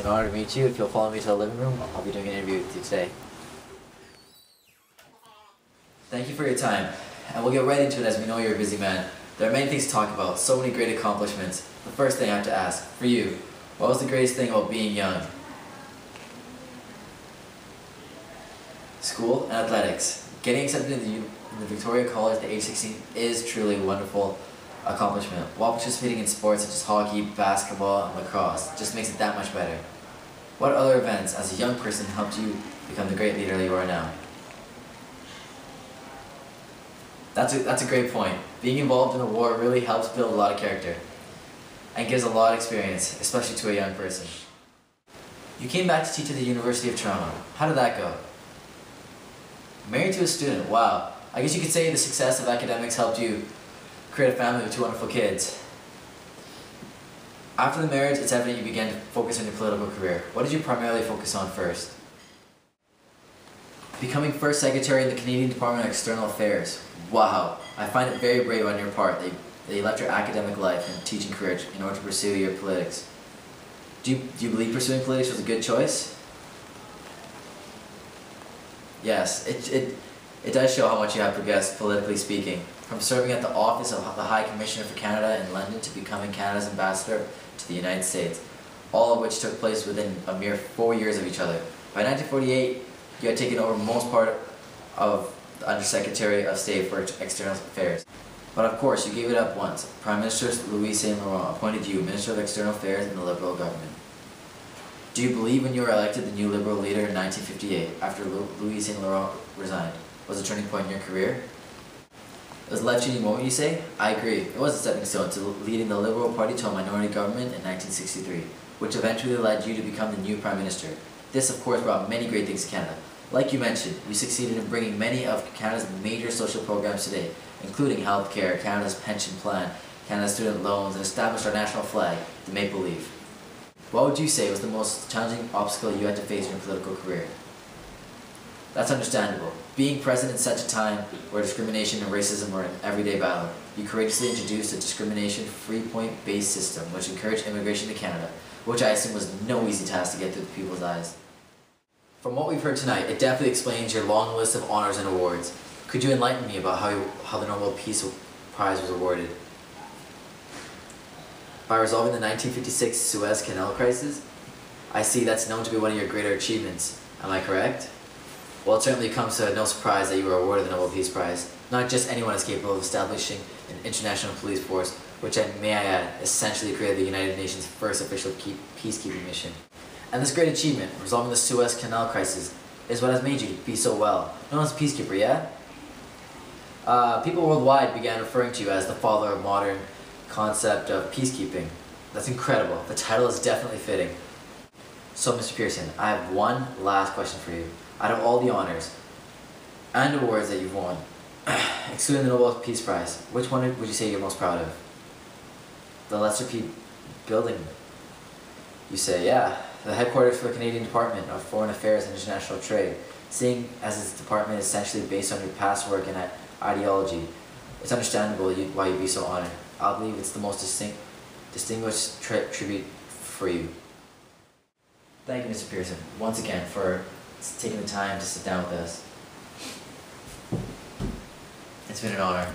an honor to meet you. If you'll follow me to the living room, I'll be doing an interview with you today. Thank you for your time, and we'll get right into it as we know you're a busy man. There are many things to talk about, so many great accomplishments. The first thing I have to ask, for you, what was the greatest thing about being young? School and athletics. Getting accepted in the Victoria College at age 16 is truly a wonderful accomplishment. While participating in sports such as hockey, basketball, and lacrosse just makes it that much better. What other events as a young person helped you become the great leader that you are now? That's a great point. Being involved in a war really helps build a lot of character and gives a lot of experience, especially to a young person. You came back to teach at the University of Toronto. How did that go? Married to a student, wow. I guess you could say the success of academics helped you create a family with 2 wonderful kids. After the marriage, it's evident you began to focus on your political career. What did you primarily focus on first? Becoming first secretary in the Canadian Department of External Affairs. Wow, I find it very brave on your part that you left your academic life and teaching career in order to pursue your politics. Do you believe pursuing politics was a good choice? Yes, it does show how much you have progressed politically speaking. From serving at the office of the High Commissioner for Canada in London to becoming Canada's ambassador to the United States, all of which took place within a mere 4 years of each other. By 1948, you had taken over most part of the Undersecretary of State for External Affairs. But of course, you gave it up once. Prime Minister Louis Saint Laurent appointed you Minister of External Affairs in the Liberal government. Do you believe when you were elected the new Liberal leader in 1958, after Louis Saint Laurent resigned, was a turning point in your career? It was a life-changing moment, you say? I agree. It was a stepping stone to leading the Liberal Party to a minority government in 1963, which eventually led you to become the new Prime Minister. This, of course, brought many great things to Canada. Like you mentioned, you succeeded in bringing many of Canada's major social programs today, including healthcare, Canada's pension plan, Canada's student loans, and established our national flag, the Maple Leaf. What would you say was the most challenging obstacle you had to face in your political career? That's understandable. Being present in such a time where discrimination and racism were an everyday battle, you courageously introduced a discrimination-free point-based system which encouraged immigration to Canada, which I assume was no easy task to get through people's eyes. From what we've heard tonight, it definitely explains your long list of honors and awards. Could you enlighten me about how the Nobel Peace Prize was awarded? By resolving the 1956 Suez Canal crisis? I see that's known to be one of your greater achievements. Am I correct? Well, it certainly comes to no surprise that you were awarded the Nobel Peace Prize. Not just anyone is capable of establishing an international police force, which, may I add, essentially created the United Nations' first official peacekeeping mission. And this great achievement, resolving the Suez Canal crisis, is what has made you be so well. Known as a peacekeeper, yeah? People worldwide began referring to you as the father of modern concept of peacekeeping. That's incredible. The title is definitely fitting. So, Mr. Pearson, I have one last question for you. Out of all the honors and awards that you've won, excluding the Nobel Peace Prize, which one would you say you're most proud of? The Lester P. building. You say, yeah. The headquarters for the Canadian Department of Foreign Affairs and International Trade, seeing as its department is essentially based on your past work and ideology, it's understandable why you'd be so honored. I believe it's the most distinguished tribute for you. Thank you, Mr. Pearson, once again for taking the time to sit down with us. It's been an honor.